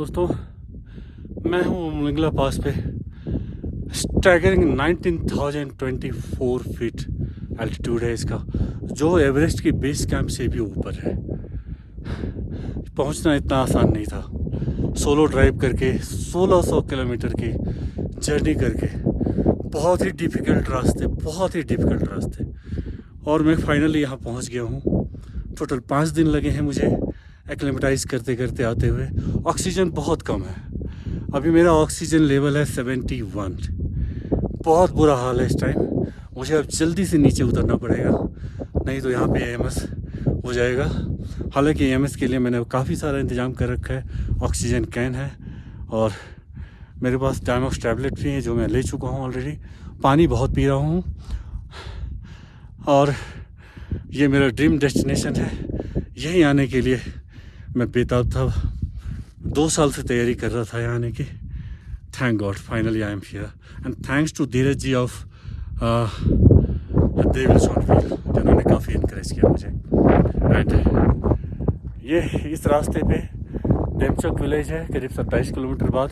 दोस्तों, मैं हूँ उमलिंगला पास पे। स्टैगरिंग 19,024 फीट एल्टीट्यूड है इसका, जो एवरेस्ट की बेस कैंप से भी ऊपर है। पहुँचना इतना आसान नहीं था। सोलो ड्राइव करके 1600 किलोमीटर की जर्नी करके, बहुत ही डिफ़िकल्ट रास्ते, और मैं फाइनली यहाँ पहुँच गया हूँ। टोटल 5 दिन लगे हैं मुझे एक्लेमेटाइज करते करते आते हुए। ऑक्सीजन बहुत कम है, अभी मेरा ऑक्सीजन लेवल है 71। बहुत बुरा हाल है इस टाइम। मुझे अब जल्दी से नीचे उतरना पड़ेगा, नहीं तो यहाँ पे एएमएस हो जाएगा। हालांकि एएमएस के लिए मैंने काफ़ी सारा इंतज़ाम कर रखा है। ऑक्सीजन कैन है और मेरे पास डायमॉक्स टैबलेट भी हैं जो मैं ले चुका हूँ ऑलरेडी। पानी बहुत पी रहा हूँ और ये मेरा ड्रीम डेस्टिनेशन है। यहीं आने के लिए मैं बेताब था। 2 साल से तैयारी कर रहा था यहाँ आने की। Thank God finally I am here and thanks to Dheeraj ji of Devil short film, जिन्होंने काफ़ी इनकरेज किया मुझे। एंड ये इस रास्ते पे डेमचक विलेज है, करीब 27 किलोमीटर बाद।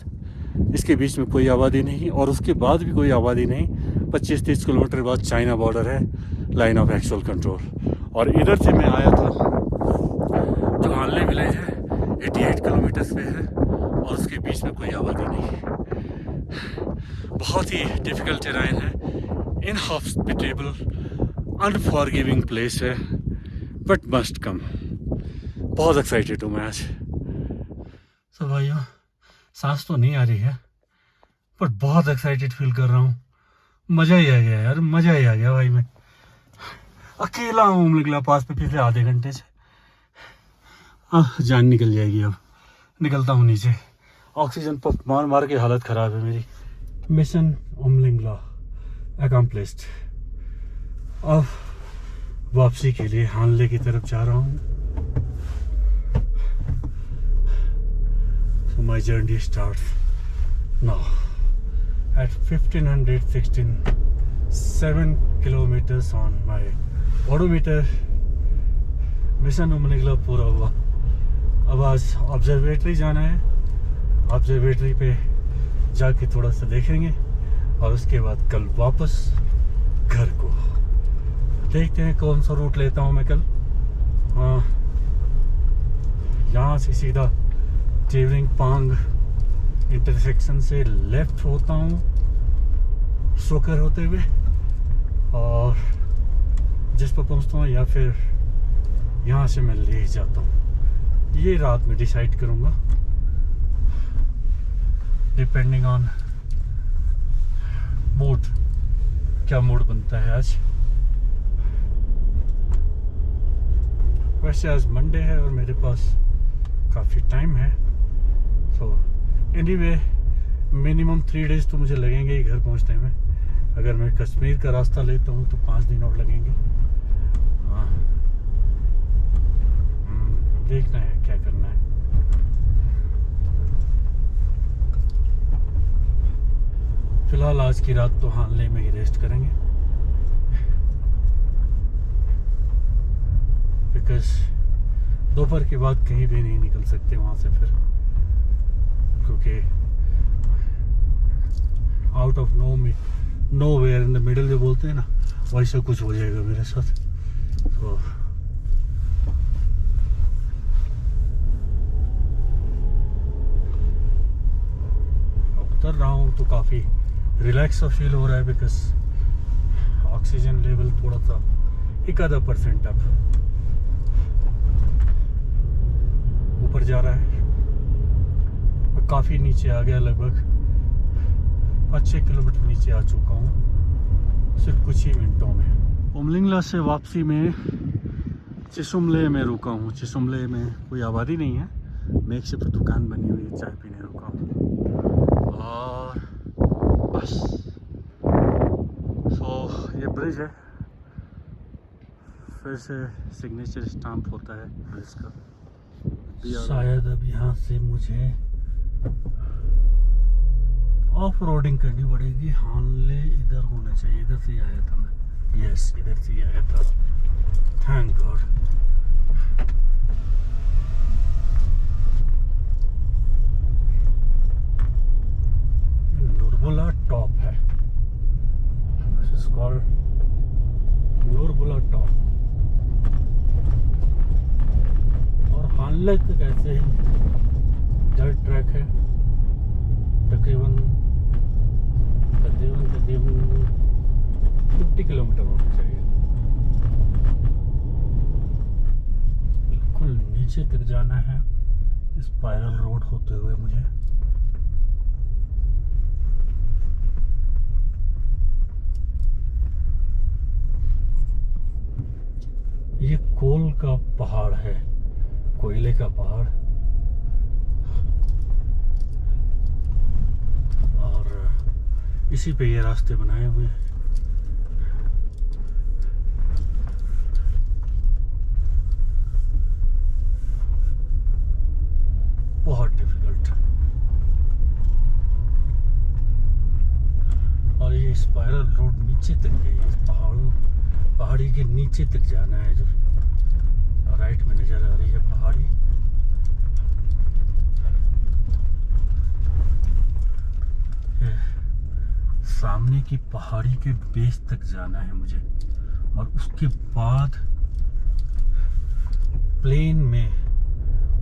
इसके बीच में कोई आबादी नहीं और उसके बाद भी कोई आबादी नहीं। 25-30 किलोमीटर बाद चाइना बॉर्डर है, लाइन ऑफ एक्चुअल कंट्रोल। और इधर से मैं आया था जो हानले विलेज है, 88 किलोमीटर्स पे है और उसके बीच में कोई आबादी नहीं है। बहुत ही डिफ़िकल्ट टेराइन है, इनहॉस्पिटेबल, अनफॉरगिविंग प्लेस है, बट मस्ट कम। बहुत एक्साइटेड हूँ मैं आज। तो भाइयों, सांस तो नहीं आ रही है पर बहुत एक्साइटेड फील कर रहा हूँ। मज़ा ही आ गया यार, मज़ा ही आ गया भाई। मैं अकेला हूँ उमलिंगला पास पे पिछले आधे घंटे से। जान निकल जाएगी अब। निकलता हूँ नीचे। ऑक्सीजन पंप मार मार के हालत ख़राब है मेरी। Mission Umling La accomplished. अब वापसी के लिए हानले की तरफ जा रहा हूँ। So my journey starts now at 1516, 7 kilometers on my odometer. Mission Umling La पूरा हुआ। अब आज ऑब्जर्वेटरी जाना है। ऑब्जर्वेटरी पे जाके थोड़ा सा देखेंगे और उसके बाद कल वापस घर को। देखते हैं कौन सा रूट लेता हूँ मैं कल। हाँ, यहाँ से सीधा टेवरिंग पांग इंटरसेक्शन से लेफ्ट होता हूँ सोकर होते हुए और जिस पर पहुँचता हूँ, या फिर यहाँ से मैं ले जाता हूँ। ये रात में डिसाइड करूँगा, डिपेंडिंग ऑन मूड, क्या मूड बनता है आज। वैसे आज मंडे है और मेरे पास काफ़ी टाइम है। सो एनीवे, मिनिमम 3 डेज तो मुझे लगेंगे ही घर पहुंचने में। अगर मैं कश्मीर का रास्ता लेता हूं तो 5 दिन और लगेंगे। हाँ, देखना है क्या करना है। फिलहाल आज की रात तो हानले में ही रेस्ट करेंगे, बिकॉज दोपहर के बाद कहीं भी नहीं निकल सकते वहाँ से फिर, क्योंकि out of nowhere in the middle जो बोलते हैं ना, वैसा कुछ हो जाएगा मेरे साथ। तो उतर रहा हूँ तो काफ़ी रिलैक्स फील हो रहा है, बिकॉज ऑक्सीजन लेवल थोड़ा सा 1% अब ऊपर जा रहा है। काफ़ी नीचे आ गया, लगभग 5-6 किलोमीटर नीचे आ चुका हूँ सिर्फ कुछ ही मिनटों में। उमलिंगला से वापसी में चिसुमले में रुका हूँ। चिसुमले में कोई आबादी नहीं है, मैं एक सिर्फ दुकान बनी हुई है, चाय पीने रुका हूँ और बस। सो ये ब्रिज है, फिर से सिग्नेचर स्टैम्प होता है ब्रिज का। शायद अब यहाँ से मुझे ऑफ रोडिंग करनी पड़ेगी। हानले इधर होना चाहिए, इधर से आया था मैं। यस, इधर से आया था, थैंक गॉड। ट्रैक है, तकरीबन 50 किलोमीटर होना चाहिए। बिल्कुल नीचे तक जाना है स्पाइरल रोड होते हुए मुझे। ये कोल का पहाड़ है, कोयले का पहाड़, और इसी पे ये रास्ते बनाए हुए हैं। बहुत डिफिकल्ट, और ये स्पाइरल रोड नीचे तक गई है, पहाड़ी के नीचे तक जाना है। जो राइट में नजर आ रही है पहाड़ी, सामने की पहाड़ी के बेस तक जाना है मुझे, और उसके बाद प्लेन में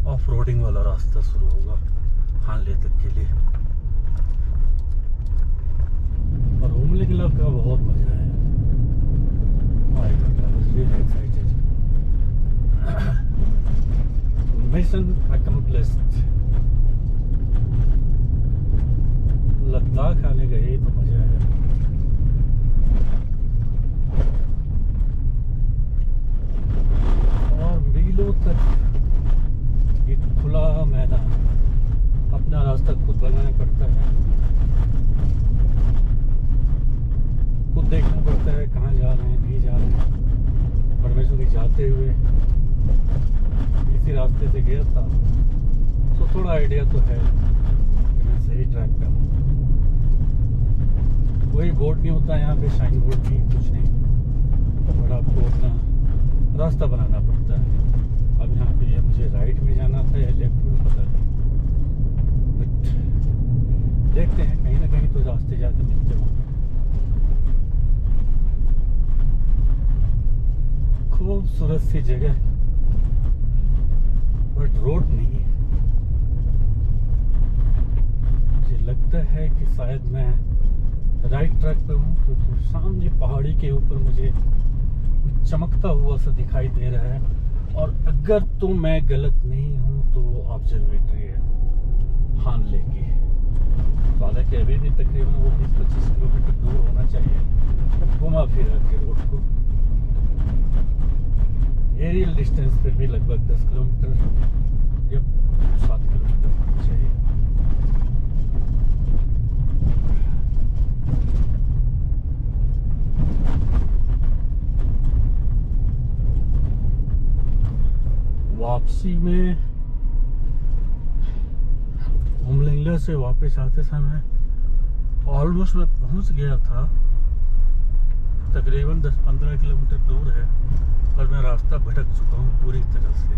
ऑफ रोडिंग वाला रास्ता शुरू होगा हानले तक के लिए। और हुमले किला का बहुत मजा है। Mission accomplished. लद्दाख आने का यही तो मजा है। और मीलों तक एक खुला मैदान, अपना रास्ता खुद बनाना पड़ता है, खुद देखना पड़ता है कहाँ जा रहे हैं, नहीं जा रहे हैं। परमेश्वर की जाते हुए इसी रास्ते से गया था, तो थोड़ा आइडिया तो है कि मैं सही ट्रैक पे हूँ। कोई बोर्ड नहीं होता यहाँ पे, साइन बोर्ड नहीं, कुछ नहीं, बट आपको अपना रास्ता बनाना पड़ता है। अब यहाँ पे या मुझे राइट में जाना था या लेफ्ट में, पता नहीं, बट देखते हैं, कहीं ना कहीं तो रास्ते जाके मिलते होंगे। खूबसूरत सी जगह, बट रोड नहीं है। मुझे लगता है कि शायद मैं राइट ट्रैक पे हूँ, क्योंकि सामने पहाड़ी के ऊपर मुझे चमकता हुआ सा दिखाई दे रहा है। और अगर तो मैं गलत नहीं हूँ तो ऑब्जर्वेटरी है हानले की। हालांकि अभी भी तकरीबन वो 20-25 किलोमीटर दूर होना चाहिए घुमा फिरा के रोड को। एरियल डिस्टेंस फिर भी लगभग 10 किलोमीटर या 7 किलोमीटर होना चाहिए। वापसी में हुमलिंगला से वापस आते समय ऑलमोस्ट मैं पहुंच गया था, तकरीबन 10-15 किलोमीटर दूर है, पर मैं रास्ता भटक चुका हूँ पूरी तरह से।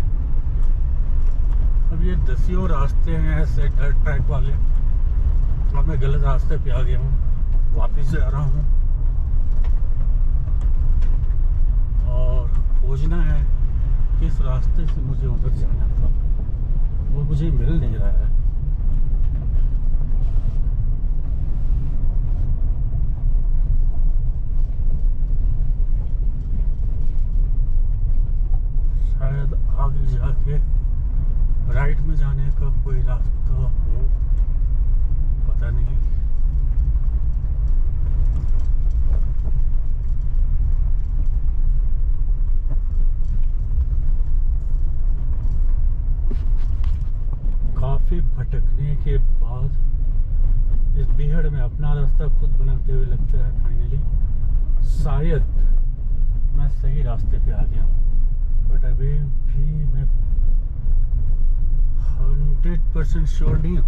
अब ये 10 रास्ते हैं ऐसे ट्रैक वाले, और मैं गलत रास्ते पे आ गया हूँ, वापस जा रहा हूँ और खोजना है किस रास्ते से मुझे उधर जाना था, वो मुझे मिल नहीं रहा है। शायद आगे जाके राइट में जाने का कोई रास्ता हो, पता नहीं। काफी भटकने के बाद इस बीहड़ में अपना रास्ता खुद बनाते हुए लगता है फाइनली शायद मैं सही रास्ते पे आ गया हूँ। बट अभी भी मैं 100% श्योर नहीं हूँ।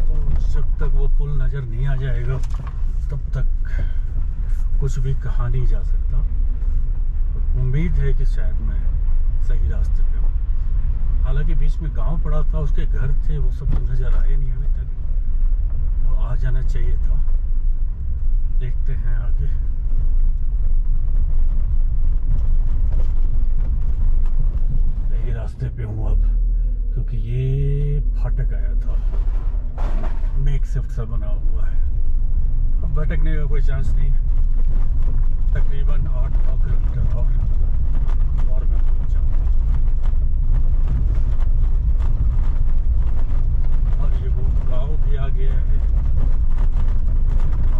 तो जब तक वो पुल नज़र नहीं आ जाएगा तब तक कुछ भी कहा नहीं जा सकता। उम्मीद है कि शायद मैं सही रास्ते पे हूँ। हालांकि बीच में गांव पड़ा था, उसके घर थे, वो सब तो नज़र आए नहीं अभी तक, वो आ जाना चाहिए था। देखते हैं आगे। सही रास्ते पे हूँ अब, क्योंकि ये भटक आया था, मेक शिफ्ट सा बना हुआ है। अब भटकने का कोई चांस नहीं है। तकरीबन 8-9 किलोमीटर और मैं पहुंच जाऊंगा। और ये वो गाँव भी आ गया है,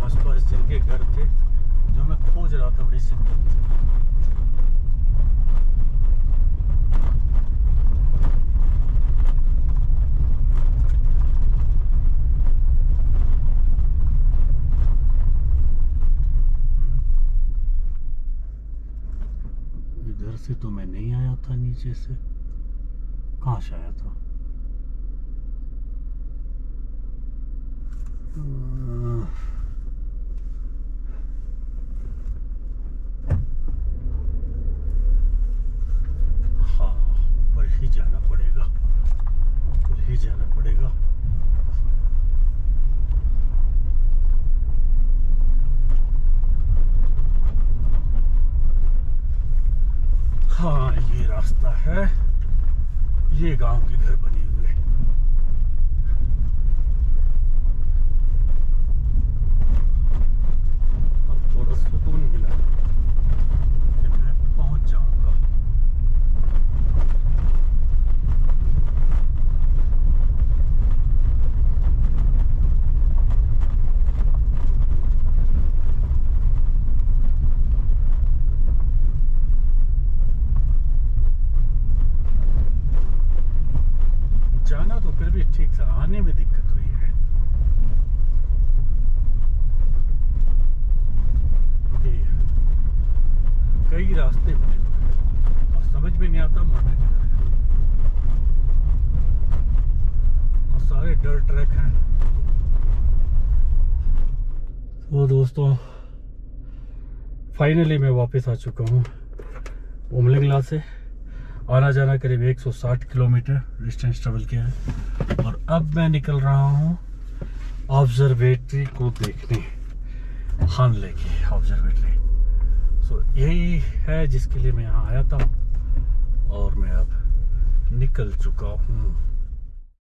आसपास जिनके घर थे जो मैं खोज रहा था बड़ी शिद्दत से। इधर से तो मैं नहीं आया था, नीचे से कहाँ से आया था? हाँ, ऊपर ही जाना पड़ेगा, ऊपर ही जाना पड़ेगा। हाँ, ये रास्ता है, ये गांव के घर बने हुए। अब थोड़ा सुकून मिला कि मैं पहुंच जाऊंगा। जाना तो फिर भी ठीक था, आने में दिक्कत हुई है क्योंकि कई रास्ते बने हुए हैं और समझ में नहीं आता मुड़ना किधर है, और सारे डर ट्रैक हैं। तो दोस्तों, फाइनली मैं वापस आ चुका हूँ उमलिंगला से। आना जाना करीब 160 किलोमीटर डिस्टेंस ट्रेवल किया है और अब मैं निकल रहा हूँ ऑब्जर्वेटरी को देखने, हानले की ऑब्जर्वेटरी। सो यही है जिसके लिए मैं यहाँ आया था और मैं अब निकल चुका हूँ।